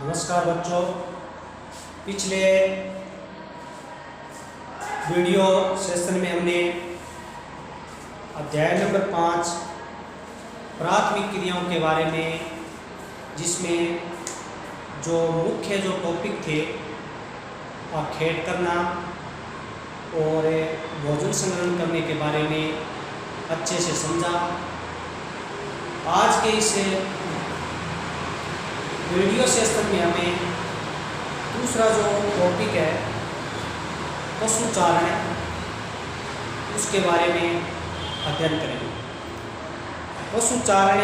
नमस्कार बच्चों, पिछले वीडियो सेशन में हमने अध्याय नंबर 5 प्राथमिक क्रियाओं के बारे में, जिसमें जो मुख्य टॉपिक थे आखेट करना और भोजन संग्रहण करने के बारे में अच्छे से समझा। आज के इस वीडियो सेशन में हमें दूसरा जो टॉपिक है पशुचारण, उसके बारे में अध्ययन करेंगे। पशुचारण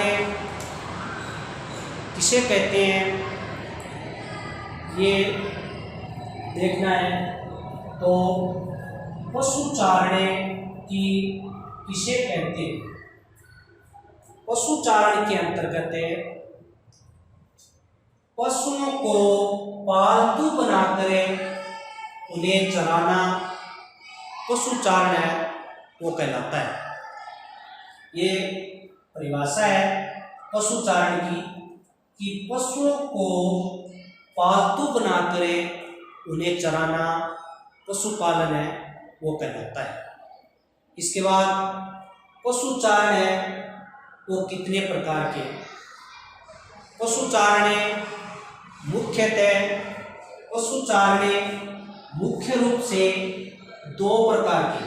किसे कहते हैं ये देखना है। तो पशुचारण की किसे कहते हैं? पशुचारण के अंतर्गत पशुओं को पालतू बनाकर उन्हें चराना पशुचारण है, वो कहलाता है। ये परिभाषा है पशुचारण की कि पशुओं को पालतू बनाकर उन्हें चराना पशुपालन है, वो कहलाता है। इसके बाद पशुचारण है वो कितने प्रकार के? पशुचारण मुख्य रूप से दो प्रकार के,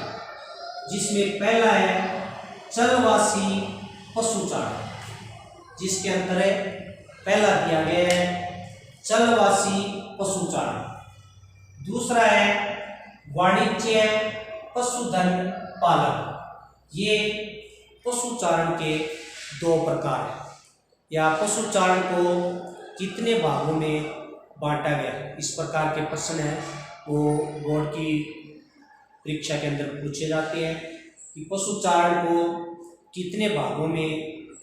जिसमें पहला है चलवासी पशुचारण, जिसके अंतर पहला दिया गया है चलवासी पशुचारण। दूसरा है वाणिज्य पशुधन पालन। ये पशुचारण के दो प्रकार हैं। या पशुचारण को कितने भागों में बांटा गया, इस प्रकार के प्रश्न हैं वो बोर्ड की परीक्षा के अंदर पूछे जाते हैं कि पशुचारण को कितने भागों में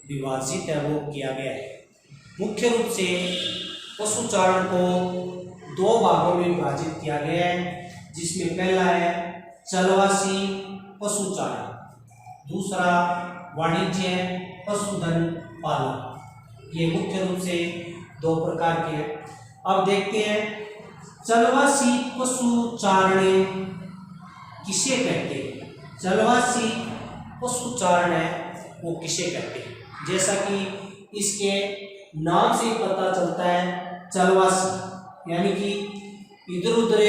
विभाजित है वो किया गया है। मुख्य रूप से पशुचारण को दो भागों में विभाजित किया गया है, जिसमें पहला है चलवासी पशुचारण, दूसरा वाणिज्य पशुधन पालन। ये मुख्य रूप से दो प्रकार के हैं। अब देखते हैं चलवासी पशुचारण किसे कहते हैं। चलवासी पशुचारण है वो किसे कहते हैं? जैसा कि इसके नाम से पता चलता है, चलवासी यानी कि इधर उधर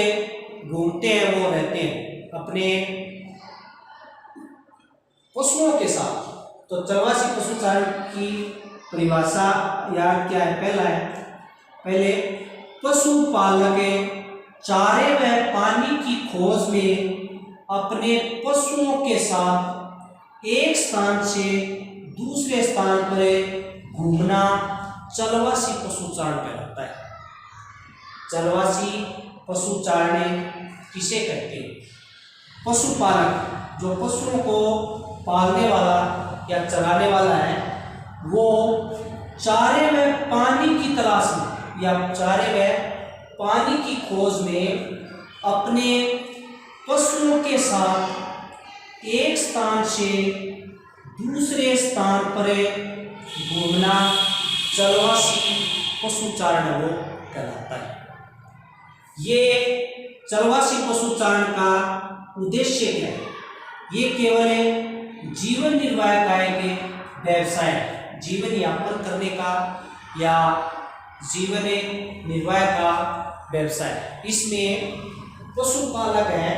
घूमते हैं, वो रहते हैं अपने पशुओं के साथ। तो चलवासी पशुचारण की परिभाषा या क्या है? पहले पशुपालक चारे व पानी की खोज में अपने पशुओं के साथ एक स्थान से दूसरे स्थान पर घूमना चलवासी पशुचारण कहलाता है। चलवासी पशुचारण किसे कहते हैं? पशुपालक जो पशुओं को पालने वाला या चराने वाला है, वो चारे व पानी की तलाश में या चारे व पानी की खोज में अपने पशुओं के साथ एक स्थान से दूसरे स्थान पर घूमना चलवासी पशुचारण वो कहलाता है। ये चलवासी पशुचारण का उद्देश्य क्या है? ये केवल जीवन निर्वाह का एक व्यवसाय है, जीवन यापन करने का या जीवन निर्वाह का व्यवसाय। इसमें पशुपालक है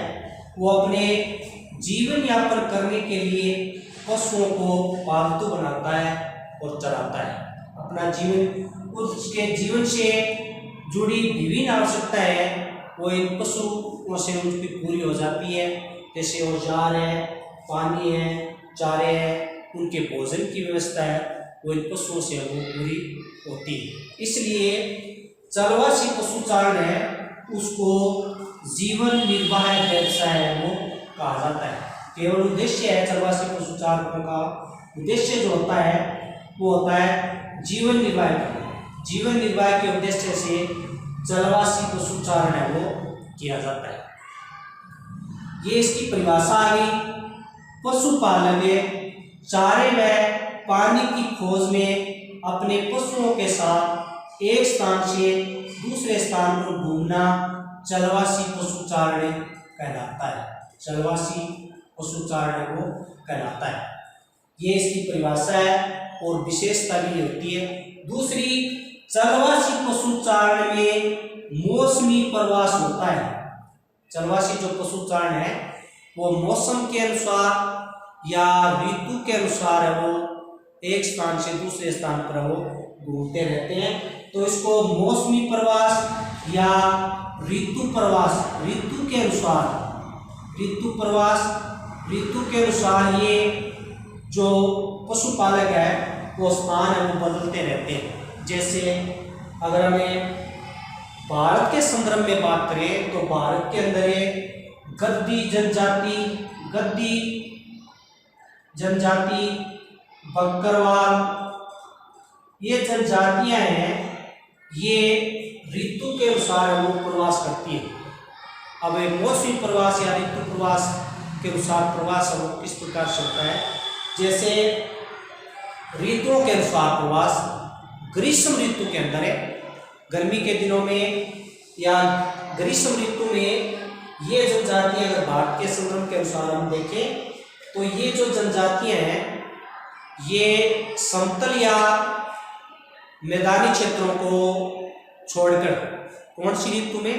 वो अपने जीवन यापन करने के लिए पशुओं को पालतू बनाता है और चराता है। अपना जीवन, उसके जीवन से जुड़ी विभिन्न आवश्यकताएं वो इन पशुओं से उनकी पूरी हो जाती है। जैसे औजार है, पानी है, चारे है, उनके भोजन की व्यवस्था है, वो इन पशुओं से वो पूरी होती है। इसलिए चलवासी पशुचारण है उसको जीवन निर्वाह व्यवसाय है वो कहा जाता है। केवल उद्देश्य है चलवासी पशुचारण का उद्देश्य जो होता है वो होता है जीवन निर्वाह करना। जीवन निर्वाह के उद्देश्य से चलवासी पशुचारण है वो किया जाता है। ये इसकी परिभाषा आ गई। पशुपालक चारे व पानी की खोज में अपने पशुओं के साथ एक स्थान से दूसरे स्थान पर घूमना चलवासी पशुचारण कहलाता है। चलवासी पशुचारण वो कहलाता है। ये इसकी परिभाषा है और विशेषता भी होती है। दूसरी, चलवासी पशुचारण में मौसमी प्रवास होता है। चलवासी जो पशुचारण है वो मौसम के अनुसार या ऋतु के अनुसार है, वो एक स्थान से दूसरे स्थान पर वो घूमते रहते हैं। तो इसको मौसमी प्रवास या ऋतु प्रवास, ऋतु के अनुसार, ऋतु प्रवास, ऋतु के अनुसार ये जो पशुपालक है वो स्थान है वो बदलते रहते हैं। जैसे अगर हमें भारत के संदर्भ में बात करें तो भारत के अंदर गद्दी जनजाति, बकरवाल, ये जनजातियां हैं, ये ऋतु के अनुसार वो प्रवास करती है। अब मौसमी प्रवास या ऋतु प्रवास के अनुसार प्रवास वो किस प्रकार से होता है? जैसे ऋतुओं के अनुसार प्रवास, ग्रीष्म ऋतु के अंदर है, गर्मी के दिनों में या ग्रीष्म ऋतु में ये जनजातियां अगर भारत के संदर्भ के अनुसार हम देखें तो ये जो जनजातियां हैं ये समतल या मैदानी क्षेत्रों को छोड़कर कौन सी ऋतु में?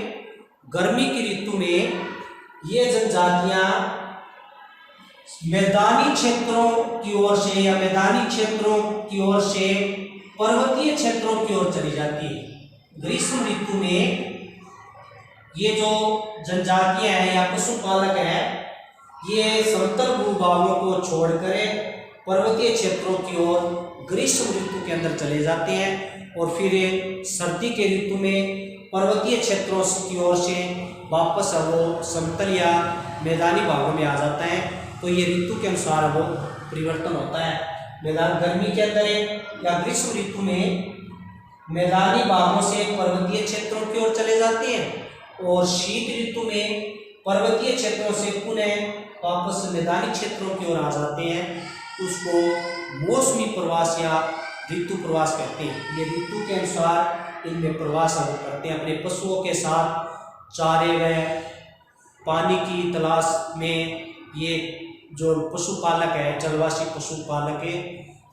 गर्मी की ऋतु में ये जनजातियां मैदानी क्षेत्रों की ओर से या मैदानी क्षेत्रों की ओर से पर्वतीय क्षेत्रों की ओर चली जाती है। ग्रीष्म ऋतु में ये जो जनजातियां हैं या पशुपालक हैं ये समतल भूभागों को छोड़कर पर्वतीय क्षेत्रों की ओर ग्रीष्म ऋतु के अंदर चले जाते हैं और फिर सर्दी के ऋतु में पर्वतीय क्षेत्रों की ओर से वापस वो समतल या मैदानी भागों में आ जाता है। तो ये ऋतु के अनुसार वो परिवर्तन होता है। मैदान गर्मी के अंदर या ग्रीष्म ऋतु में मैदानी भागों से पर्वतीय क्षेत्रों की ओर चले जाते हैं और शीत ऋतु में पर्वतीय क्षेत्रों से पुनः वापस मैदानी क्षेत्रों की ओर आ जाते हैं। उसको मौसमी प्रवास या ऋतु प्रवास कहते हैं। ये ऋतु के अनुसार इनमें प्रवास हम करते हैं। अपने पशुओं के साथ चारे व पानी की तलाश में ये जो पशुपालक है, जलवासी पशुपालक है,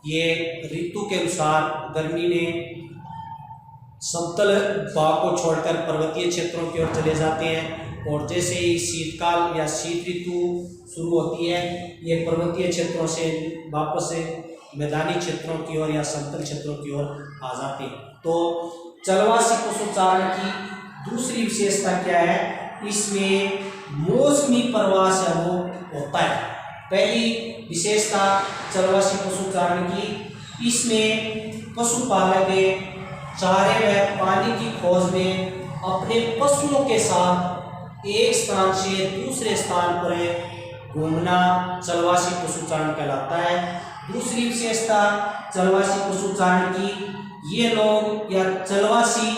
ये ऋतु के अनुसार गर्मी में समतल भाग को छोड़कर पर्वतीय क्षेत्रों की ओर चले जाते हैं और जैसे ही शीतकाल या शीत ऋतु शुरू होती है ये पर्वतीय क्षेत्रों से वापस मैदानी क्षेत्रों की ओर या समतल क्षेत्रों की ओर आ जाते हैं। तो चलवासी पशुचारण की दूसरी विशेषता क्या है? इसमें मौसमी प्रवास है वो होता है। पहली विशेषता चलवासी पशुचारण की, इसमें पशुपालक चारे व पानी की खोज में अपने पशुओं के साथ एक स्थान से दूसरे स्थान पर घूमना चलवासी पशुचारण कहलाता है। दूसरी विशेषता चलवासी पशुचारण की, ये लोग या चलवासी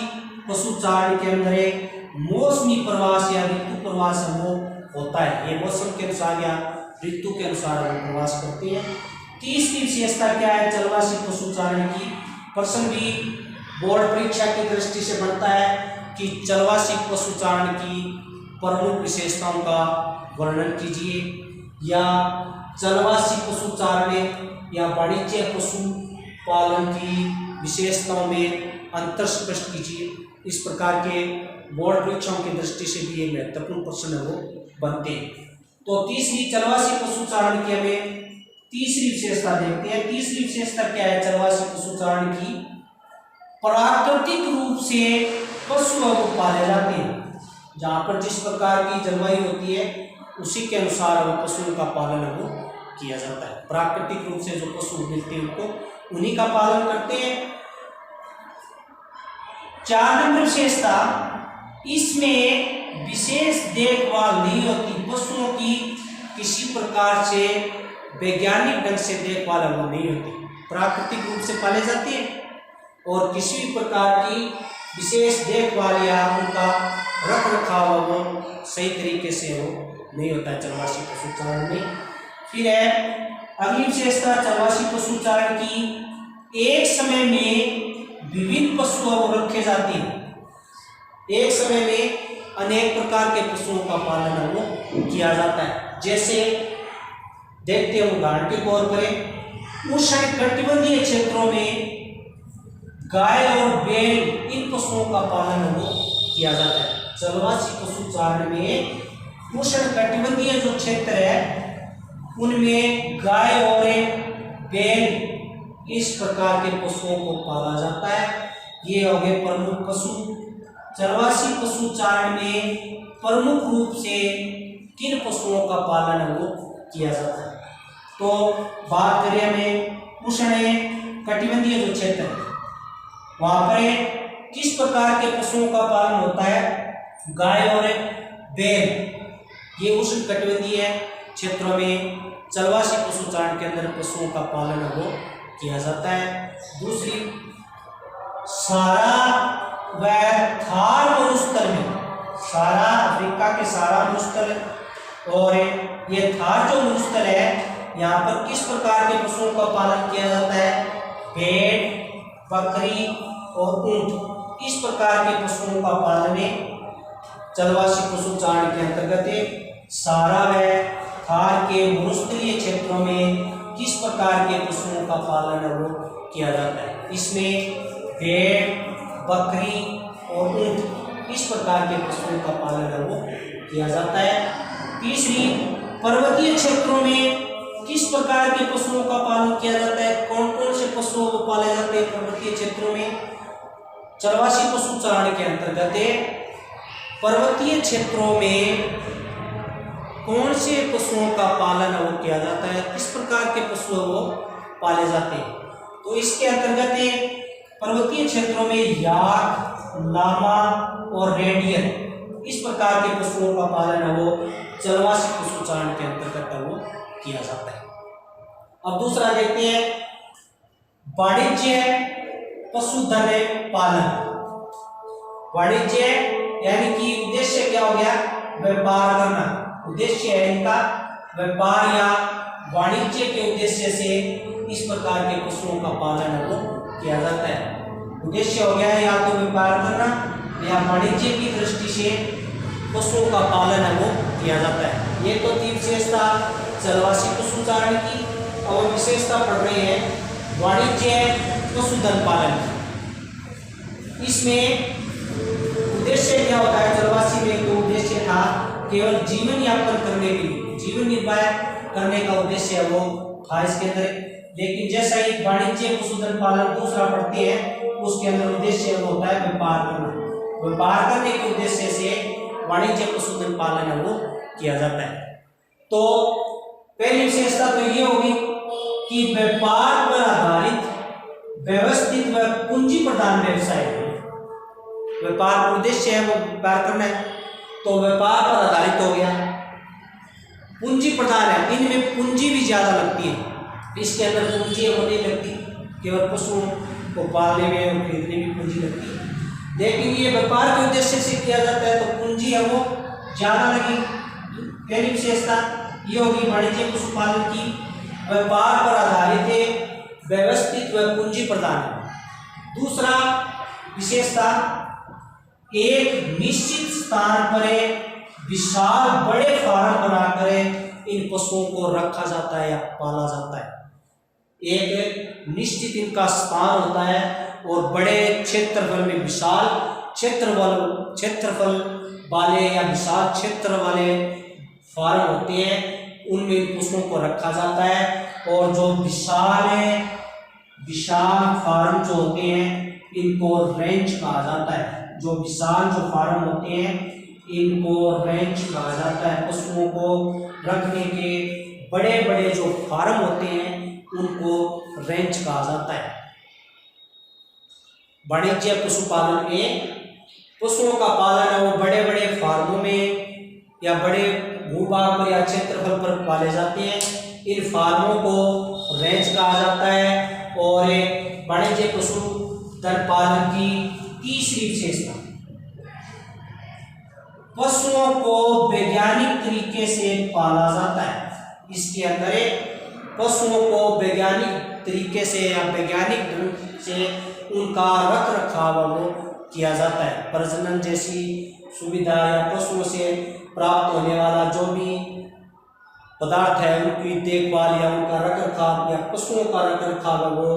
पशुचारण के अंदर मौसमी प्रवास या ऋतु प्रवास वो होता है। ये मौसम के अनुसार या ऋतु के अनुसार वो प्रवास करते हैं। तीसरी विशेषता क्या है चलवासी पशुचारण की? प्रश्न भी बोर्ड परीक्षा की दृष्टि से बनता है कि चलवासी पशुचारण की प्रमुख विशेषताओं का वर्णन कीजिए या चलवासी पशुचारण या वाणिज्य पशुपालन की विशेषताओं में अंतर स्पष्ट कीजिए। इस प्रकार के बोर्ड परीक्षाओं की दृष्टि से भी ये महत्वपूर्ण प्रश्न है वो बनते हैं। तो तीसरी चलवासी पशुचारण की हमें तीसरी विशेषता देखते हैं। तीसरी विशेषता क्या है चलवासी पशुचारण की? प्राकृतिक रूप से पशुओं को पाले जाते हैं। जहाँ पर जिस प्रकार की जलवायु होती है उसी के अनुसार वो पशुओं का पालन वो किया जाता है। प्राकृतिक रूप से जो पशु मिलते हैं उनको उन्हीं का पालन करते हैं। 4 नंबर विशेषता, इसमें विशेष देखभाल नहीं होती। पशुओं की किसी प्रकार से वैज्ञानिक ढंग से देखभाल वो नहीं होती, प्राकृतिक रूप से पाले जाते हैं और किसी भी प्रकार की विशेष देखभाल या उनका रख रखाव वो सही तरीके से वो नहीं होता है चलवासी पशुचारण में। फिर है अगली विशेषता चलवासी पशुचारण की, एक समय में विभिन्न पशु रखे जाते हैं। एक समय में अनेक प्रकार के पशुओं का पालन है वो किया जाता है। जैसे देखते हैं उदाहरण के तौर पर उष्णकटिबंधीय क्षेत्रों में गाय और बैल इन पशुओं का पालन है वो किया जाता है। जलवासी पशु चारण में उष्णकटिबंधीय जो क्षेत्र है उनमें गाय और बैल इस प्रकार के पशुओं को पाला जाता है। ये हो गए प्रमुख पशु। जलवासी पशु चारण में प्रमुख रूप से किन पशुओं का पालन है वो किया जाता है? तो बात करें हमें उष्ण कटिबंधीय जो क्षेत्र है वहाँ पर किस प्रकार के पशुओं का पालन होता है? गाय और बैल ये उष्ण कटिबंधीय क्षेत्रों में जलवासी पशु चारण के अंदर पशुओं का पालन है वो किया जाता है। दूसरी सारा व थार मरुस्थल में, सारा अफ्रीका के सारा मरुस्थल और ये थार जो मरुस्थल है यहाँ पर किस प्रकार के पशुओं का पालन किया जाता है? भेड़, बकरी और ऊंट इस प्रकार के पशुओं का पालन जलवासी पशु चारण के अंतर्गत है। सारा व थार के मरुस्थलीय क्षेत्रों में किस प्रकार के पशुओं का पालन है वो किया जाता है? इसमें भेड़, बकरी और ऊंट इस प्रकार के पशुओं का पालन है वो किया जाता है। तीसरी पर्वतीय क्षेत्रों में किस प्रकार के पशुओं का पालन किया जाता है? कौन कौन से पशुओं को पाले जाते हैं पर्वतीय क्षेत्रों में? जलवासी पशु चारण के अंतर्गत पर्वतीय क्षेत्रों में कौन से पशुओं का पालन वो किया जाता है? किस प्रकार के पशु वो पाले जाते हैं? तो इसके अंतर्गत पर्वतीय क्षेत्रों में याक, लामा और रेडियर इस प्रकार के पशुओं का पालन है वो जलवासी पशु चारण के अंतर्गत वो किया जाता है। अब दूसरा देखते हैं वाणिज्य पशुधन पालन। वाणिज्य यानी कि उद्देश्य क्या हो गया? व्यापार करना। उद्देश्य है इनका व्यापार या वाणिज्य के उद्देश्य से इस प्रकार के पशुओं का पालन है वो किया जाता है। उद्देश्य हो गया या तो व्यापार करना या वाणिज्य की दृष्टि से पशुओं का पालन है वो किया जाता है। ये तो थी विशेषता जलवासी पशु चारण की। और विशेषता पढ़ रहे हैं वाणिज्य पशुधन पालन। इसमें उद्देश्य क्या होता है? जलवासी में तो उद्देश्य था केवल जीवन यापन करने के लिए, जीवन निर्वाह करने का उद्देश्य है वो था इसके अंदर। लेकिन जैसा ही वाणिज्य पशुधन पालन दूसरा पढ़ते हैं उसके अंदर उद्देश्य वो होता है व्यापार करना। व्यापार करने के उद्देश्य से वाणिज्य पशुधन पालन है वो किया जाता है। तो पहली विशेषता तो ये होगी कि व्यापार पर आधारित व्यवस्थित व पूंजी प्रधान व्यवसाय। व्यापार का उद्देश्य है वो व्यापार करना है तो व्यापार पर आधारित हो गया। पूंजी प्रधान है, इनमें पूंजी भी ज्यादा लगती है। इसके अंदर पूंजी वो नहीं लगती, केवल पशुओं को पालने में और खरीदने में पूंजी लगती है। लेकिन ये व्यापार के उद्देश्य से किया जाता है तो पूंजी है वो ज्यादा लगी। पहली विशेषता ये होगी वाणिज्य पशुपालन की, व्यापार पर आधारित व्यवस्थित व पूंजी प्रदान है। दूसरा विशेषता एक निश्चित स्थान पर विशाल बड़े फार्म बनाकर इन पशुओं को रखा जाता है या पाला जाता है। एक निश्चित इनका स्थान होता है और बड़े क्षेत्रफल में विशाल क्षेत्रफल वाले या विशाल क्षेत्र वाले फार्म होते हैं, उनमें इन पशुओं को रखा जाता है। और जो विशाल फार्म जो होते हैं इनको रेंज कहा जाता है। जो विशाल जो फार्म होते हैं इनको रेंज कहा जाता है। पशुओं को रखने के बड़े बड़े जो फार्म होते हैं उनको रेंज कहा जाता है। वाणिज्य पशुपालन में पशुओं का पालन है वो बड़े बड़े फार्मों में या बड़े भूभाग पर या क्षेत्रफल पर पाले जाते हैं। इन फार्मों को रेंज कहा जाता है। और वाणिज्य पशुधन पालन की तीसरी विशेषता, पशुओं को वैज्ञानिक तरीके से पाला जाता है। इसके अंदर पशुओं को वैज्ञानिक तरीके से या वैज्ञानिक ढंग से उनका रख रखाव वो किया जाता है। प्रजनन जैसी सुविधा या पशुओं से प्राप्त होने वाला जो भी पदार्थ है उनकी देखभाल या उनका रखरखाव या पशुओं का रखरखाव है वो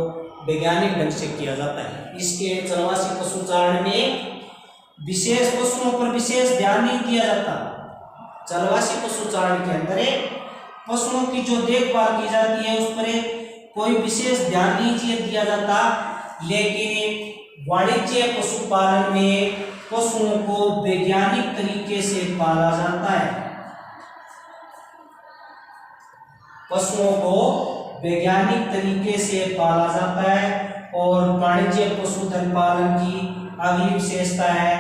वैज्ञानिक ढंग से किया जाता है। इसके चरवासी पशुचारण में विशेष पशुओं पर विशेष ध्यान नहीं दिया जाता। चरवासी पशुचारण के अंदर पशुओं की जो देखभाल की जाती है उस पर कोई विशेष ध्यान नहीं दिया जाता, लेकिन वाणिज्य पशुपालन में पशुओं को वैज्ञानिक तरीके से पाला जाता है। पशुओं को वैज्ञानिक तरीके से पाला जाता है और वाणिज्य पशुधन पालन की अगली विशेषता है,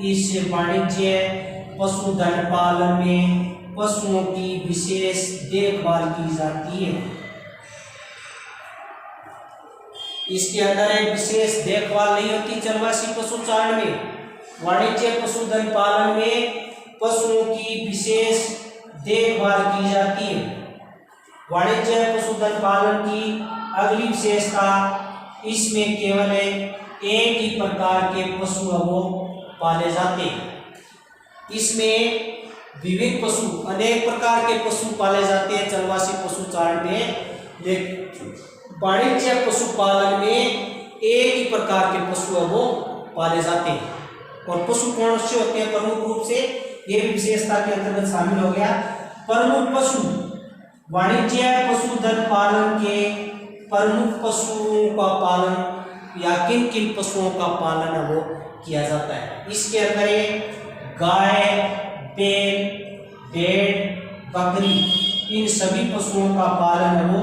इस वाणिज्य पशुधन पालन में पशुओं की विशेष देखभाल की जाती है। इसके अंदर एक विशेष देखभाल नहीं होती चरवासी पशुचारण में। वाणिज्य पशुधन पालन में पशुओं की विशेष देखभाल की जाती है। वाणिज्य पशुधन पालन की अगली विशेषता, इसमें केवल एक ही प्रकार के पशु वो पाले जाते हैं। इसमें विविध पशु, अनेक प्रकार के पशु पाले जाते हैं चरवासी पशुचारण में, लेकिन वाणिज्य पशुपालन में एक ही प्रकार के पशु वो पाले जाते हैं। और पशु कौन से होते हैं प्रमुख रूप से, ये भी विशेषता के अंतर्गत शामिल हो गया। प्रमुख पशु, वाणिज्य पशुधन पालन के प्रमुख पशुओं का पालन या किन किन पशुओं का पालन है वो किया जाता है। इसके अंदर गाय, बैल, भेड़, बकरी, इन सभी पशुओं का पालन है वो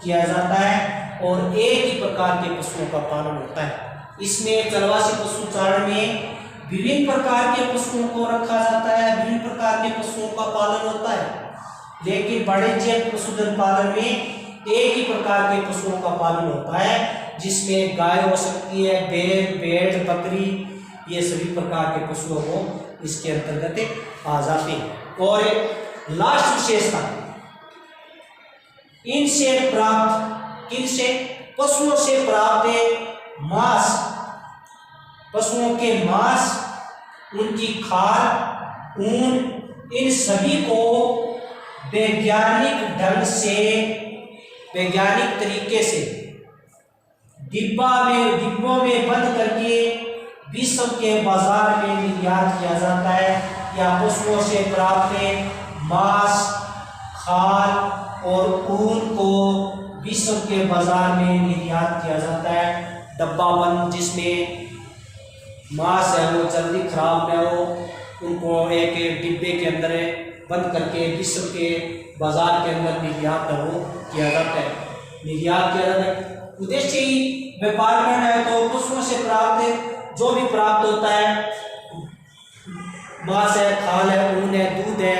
किया जाता है और एक ही प्रकार के पशुओं का पालन होता है। इसमें चरवासी पशुचारण में विभिन्न प्रकार के पशुओं को रखा जाता है, विभिन्न प्रकार के पशुओं का पालन होता है, लेकिन वाणिज्य पशुधन पालन में एक ही प्रकार के पशुओं का पालन होता है, जिसमें गाय हो सकती है, बैल, भेड़, बकरी, ये सभी प्रकार के पशुओं को इसके अंतर्गत आ जाते हैं। और लास्ट विशेषता, इनसे प्राप्त, किनसे, पशुओं से प्राप्त मांस, पशुओं के मांस, उनकी खाल, ऊन, इन सभी को वैज्ञानिक ढंग से, वैज्ञानिक तरीके से डिब्बों में बंद करके विश्व के बाजार में निर्यात किया जाता है। या पशुओं से प्राप्त मांस, खाल और ऊन को विश्व के बाजार में निर्यात किया जाता है डब्बाबंद, जिसमें मांस है वो जल्दी खराब न हो, उनको एक डिब्बे के अंदर बंद करके विश्व के बाजार के अंदर निर्यात है वो किया जाता है। निर्यात किया जाता है, उद्देश्य ही व्यापार करना है। तो पशुओं से प्राप्त जो भी प्राप्त होता है, मांस है, खाल है, ऊन है, दूध है,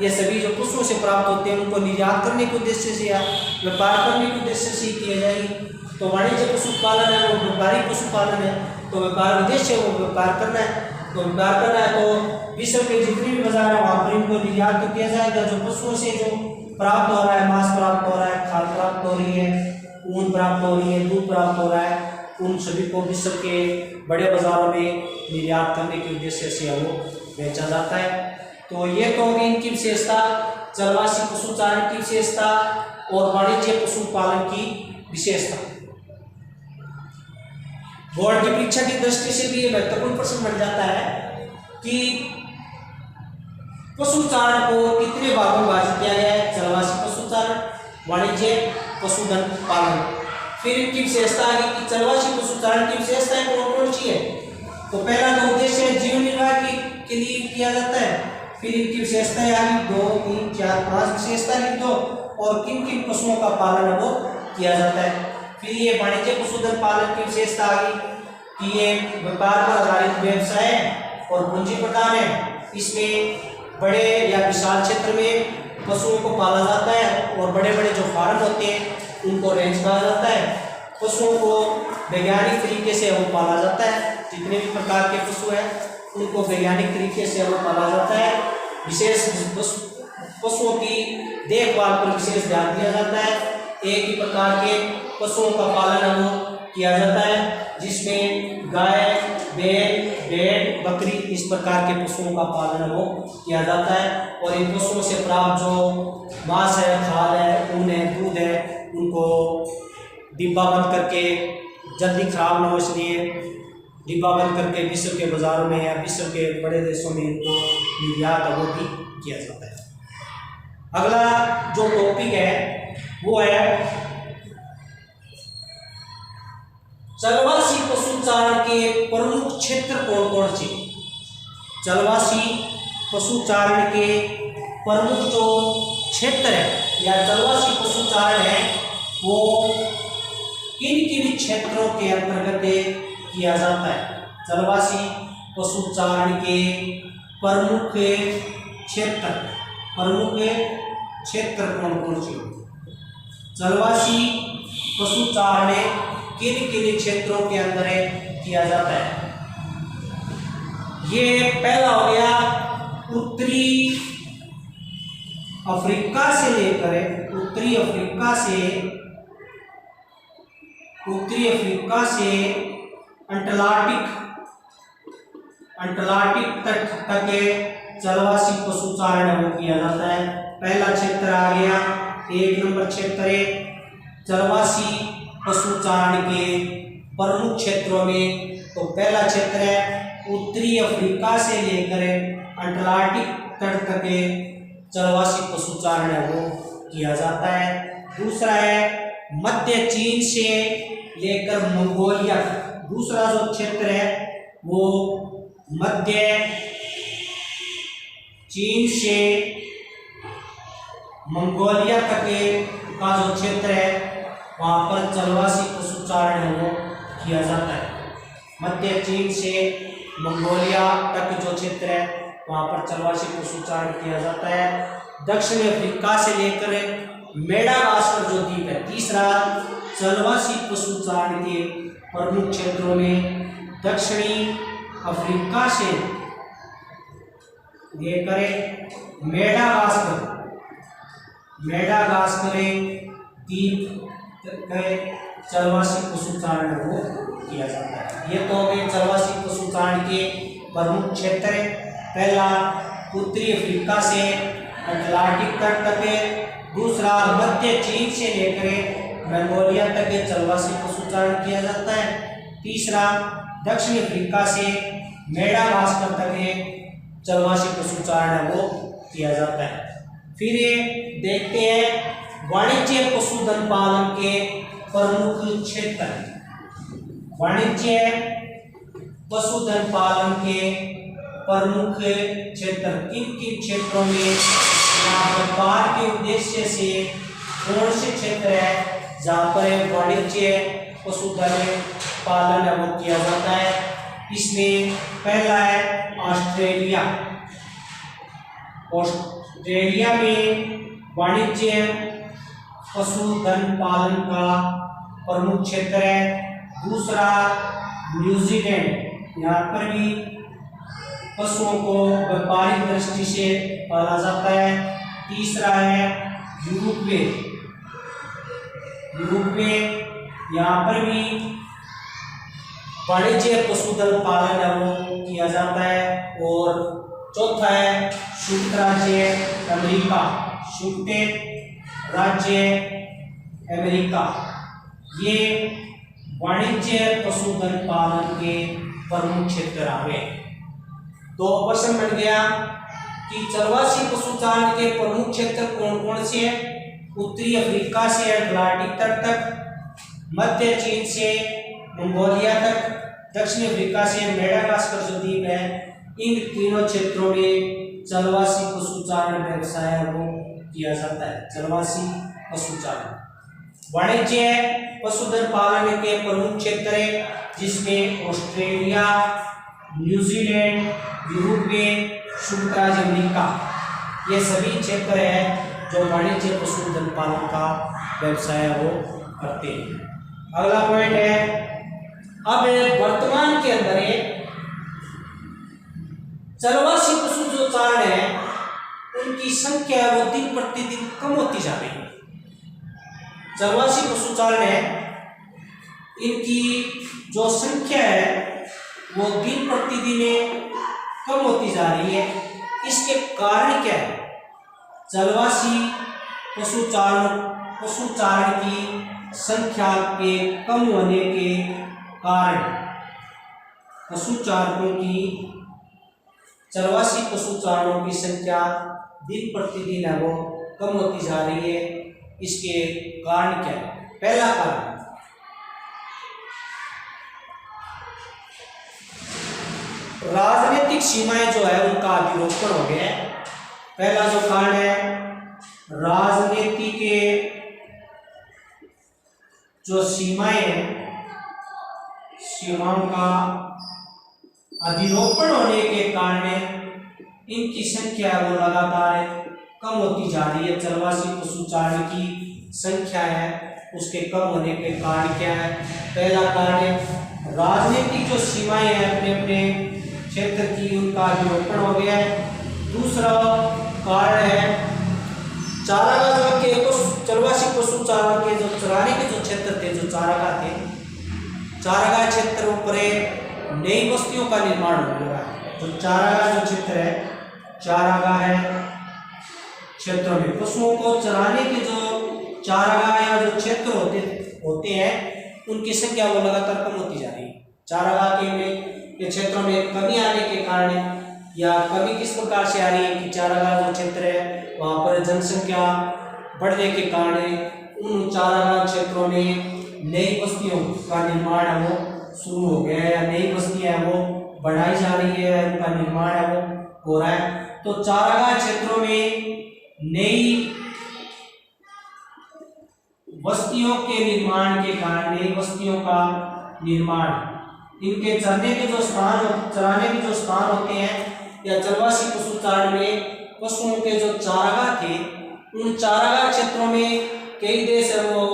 ये सभी जो पशुओं से प्राप्त होते हैं उनको निर्यात करने के उद्देश्य से या व्यापार करने के उद्देश्य से किया जाएगी। तो वाणिज्य पशुपालन है वो व्यापारिक पशुपालन है, तो व्यापार उद्देश्य वो व्यापार करना है। तो व्यापार करना है तो विश्व के जितने भी बाजार है वहाँ पर इनको निर्यात तो किया जाएगा। जो पशुओं से जो प्राप्त हो रहा है, मांस प्राप्त हो रहा है, खाल प्राप्त हो रही है, ऊन प्राप्त हो रही है, दूध प्राप्त हो रहा है, उन सभी को विश्व के बड़े बाजारों में निर्यात करने के उद्देश्य से वो बेचा जाता है। तो ये तो होगी इनकी विशेषता, चरवासी पशुचारण की विशेषता और वाणिज्य पशुपालन की विशेषता। बोर्ड की परीक्षा की दृष्टि से भी ये महत्वपूर्ण प्रश्न बन जाता है कि पशुचारण को कितने भागों में विभाजित किया गया है, चरवासी पशुचारण, वाणिज्य पशुधन पालन। फिर इनकी विशेषता है कि चरवासी पशुचारण की विशेषताएं कौन कौन सी है। तो पहला तो उद्देश्य जीवन निर्वाह के लिए किया जाता है। फिर इनकी विशेषताएं आ गई 2, 3, 4, 5 विशेषता लिख दो और किन किन पशुओं का पालन है वो किया जाता है। फिर ये वाणिज्य पशुधन पालन की विशेषता आ गई कि ये व्यापार पर आधारित व्यवसाय है और पूंजी प्रदान है। इसमें बड़े या विशाल क्षेत्र में पशुओं को पाला जाता है और बड़े बड़े जो फार्म होते हैं उनको रेंज कहा जाता है। पशुओं को वैज्ञानिक तरीके से वो पाला जाता है, जितने भी प्रकार के पशु हैं उनको वैज्ञानिक तरीके से वो पाला जाता है। विशेष पशुओं की देखभाल पर विशेष ध्यान दिया जाता है। एक ही प्रकार के पशुओं का पालन वो किया जाता है, जिसमें गाय, बैल, भेड़, बकरी, इस प्रकार के पशुओं का पालन वो किया जाता है। और इन पशुओं से प्राप्त जो मांस है, खाल है, ऊन है, दूध है, उनको डिब्बा बंद करके जल्दी खराब न हो इसलिए डिब्बा बंद करके विश्व के बाज़ारों में या विश्व के बड़े देशों में इनको निर्यात वो भी किया जाता है। अगला जो टॉपिक है वो है चलवासी पशुचारण के प्रमुख क्षेत्र कौन कौन से। चलवासी पशुचारण के प्रमुख जो क्षेत्र है या चलवासी पशुचारण है वो किन किन क्षेत्रों के अंतर्गत किया जाता है। चलवासी पशुचारण के प्रमुख क्षेत्र कौन कौन से। चलवासी पशुचारण किन किन क्षेत्रों के अंदर किया जाता है। ये पहला हो गया उत्तरी अफ्रीका से लेकर उत्तरी अफ्रीका से अंटार्कटिक तट तक चलवासी पशुचारण वो किया जाता है। पहला क्षेत्र आ गया, 1 नंबर क्षेत्र है चलवासी पशुचारण के प्रमुख क्षेत्रों में। तो पहला क्षेत्र है उत्तरी अफ्रीका से लेकर अंटार्कटिक तट तक चलवासी पशुचारण है वो किया जाता है। दूसरा है मध्य चीन से लेकर मंगोलिया तक। दूसरा जो क्षेत्र है वो मध्य चीन से मंगोलिया तक का जो क्षेत्र है वहाँ पर चलवासी पशुचारण है वो किया जाता है। मध्य चीन से मंगोलिया तक जो क्षेत्र है वहाँ पर चलवासी पशुचारण किया जाता है। दक्षिण अफ्रीका से लेकर मेडागास्कर जो द्वीप है, तीसरा चलवासी पशुचारण के प्रमुख क्षेत्रों में दक्षिणी अफ्रीका से लेकर मेडागास्कर द्वीप चलवासी पशुचारण वो किया जाता है। ये तो हो गए चलवासी पशुचारण के प्रमुख क्षेत्र। पहला उत्तरी अफ्रीका से अटलांटिक तट तक, दूसरा मध्य चीन से लेकर मंगोलिया तक चलवासी पशुचारण किया जाता है, तीसरा दक्षिण अफ्रीका से मेडागास्कर तक चलवासी पशुचारण वो किया जाता है। फिर ये देखते हैं वाणिज्य पशुधन पालन के प्रमुख क्षेत्र। वाणिज्य पशुधन पालन के प्रमुख क्षेत्र किन किन क्षेत्रों में व्यापार के उद्देश्य से कौन से क्षेत्र है जहाँ पर वाणिज्य पशुधन पालन वो किया जाता है। इसमें पहला है ऑस्ट्रेलिया। ऑस्ट्रेलिया में वाणिज्य पशुधन पालन का प्रमुख क्षेत्र है। दूसरा न्यूजीलैंड, यहाँ पर भी पशुओं को व्यापारिक दृष्टि से पाला जाता है। तीसरा है यूरोप में यहाँ पर भी वाणिज्य पशुधन पालन वो किया जाता है। और चौथा है संयुक्त राज्य अमेरिका। ये वाणिज्य पशुधन पालन के प्रमुख क्षेत्र आ गए। तो प्रश्न बन गया कि चलवासी पशुचारण के प्रमुख क्षेत्र कौन कौन से हैं। उत्तरी अफ्रीका से अटलांटिक तट तक, मध्य चीन से मंगोलिया तक, दक्षिण अफ्रीका से मेडागास्कर जो द्वीप है, इन तीनों क्षेत्रों में चलवासी पशुचारण व्यवसाय वो किया जाता है। चलवासी पशुचारण वाणिज्य पशुधन पालन के प्रमुख क्षेत्र है जिसमें ऑस्ट्रेलिया, न्यूजीलैंड, यूरोप में संयुक्त राज्य अमेरिका, ये सभी क्षेत्र है जो वाणिज्य पशुधन पालन का व्यवसाय वो करते हैं। अगला पॉइंट है, अब वर्तमान के अंदर चलवासी पशु जो चारण है उनकी संख्या वो दिन प्रतिदिन कम होती जा रही है। चलवासी पशुचारण है इनकी जो संख्या है वो दिन प्रतिदिन कम होती जा रही है। इसके कारण क्या है? चलवासी पशुचारण की संख्या के कम होने के कारण चलवासी पशुचारणों की संख्या दिन प्रतिदिन है वो कम होती जा रही है। इसके कारण क्या है? पहला कारण राजनीतिक सीमाएं जो है उनका विलोपन हो गया है। पहला जो कारण है राजनीति के जो सीमाएं हैं, सीमाओं का अधिरोपण होने के कारण इनकी संख्या वो लगातार कम होती जा रही है। चलवासी पशुचारण की संख्या है उसके कम होने के कारण क्या है? पहला कारण राजनीतिक जो सीमाएं हैं अपने अपने क्षेत्र की उनका विलोपन हो गया है। दूसरा कारण है चारागाह जो के चलवासी पशुचारण के जो चराने के जो क्षेत्र थे, जो चारागाह थे, चारागाह क्षेत्रों पर नई बस्तियों का निर्माण होने लगा है। तो चारागाह जो क्षेत्र है, चारागाह है क्षेत्रों में पशुओं को चराने के जो चारागाह या जो क्षेत्र होते हैं उनकी संख्या वो लगातार कम होती जा रही है। चारागाह के क्षेत्रों में कमी आने के कारण या कमी किस प्रकार से आ रही है कि चारागाह जो क्षेत्र है वहाँ पर जनसंख्या बढ़ने के कारण उन चारागाह क्षेत्रों में नई बस्तियों का निर्माण है वो शुरू हो गया है या नई बस्तियां हैं वो बढ़ाई जा रही है, उनका निर्माण है वो हो रहा है। तो चारागाह क्षेत्रों में नई बस्तियों के निर्माण के कारण, नई बस्तियों का निर्माण, इनके चराने के जो स्थान होते हैं या चलवासी पशुचारण में पशुओं के जो चारागाह थे, उन चारागाह क्षेत्रों में कई देश है वो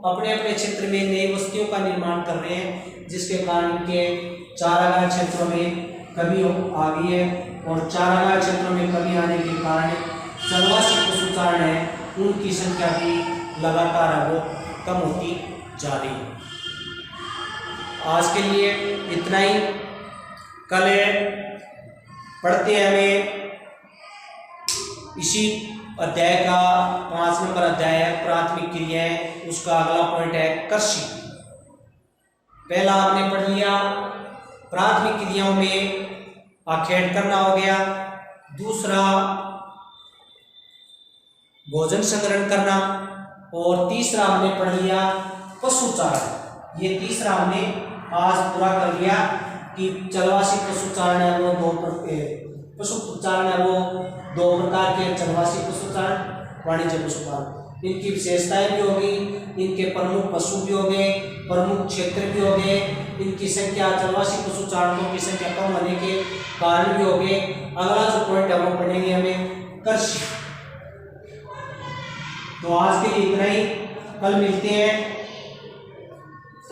अपने अपने क्षेत्र में नई बस्तियों का निर्माण कर रहे हैं, जिसके कारण के चारागाह क्षेत्रों में कमी आ गई है। और चारागाह क्षेत्रों में कमी आने के कारण चलवासी पशुचारण है उनकी संख्या भी लगातार है वो कम होती जा रही है। आज के लिए इतना ही। कल पढ़ते हैं हमें इसी अध्याय का 5 नंबर अध्याय है प्राथमिक क्रियाएं, उसका अगला पॉइंट है कृषि। पहला आपने पढ़ लिया प्राथमिक क्रियाओं में आखेट करना हो गया, दूसरा भोजन संग्रहण करना, और तीसरा हमने पढ़ लिया पशुचारण। ये तीसरा हमने आज पूरा कर लिया कि चलवासी पशुचारण है वो दो प्रकार के, चलवासी पशुचारण, वाणिज्य पशुपालन। इनकी विशेषताएं भी होगी, इनके प्रमुख पशु भी हो गए, प्रमुख क्षेत्र भी हो गए, इनकी संख्या चलवासी पशुचारणों की संख्या कम होने के कारण भी हो गए। अगला जो पॉइंट है वो पढ़ेंगे हमें कृषि। तो आज के लिए इतना ही, कल मिलते हैं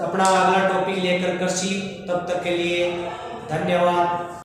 अपना अगला टॉपिक लेकर कृषि। तब तक के लिए धन्यवाद।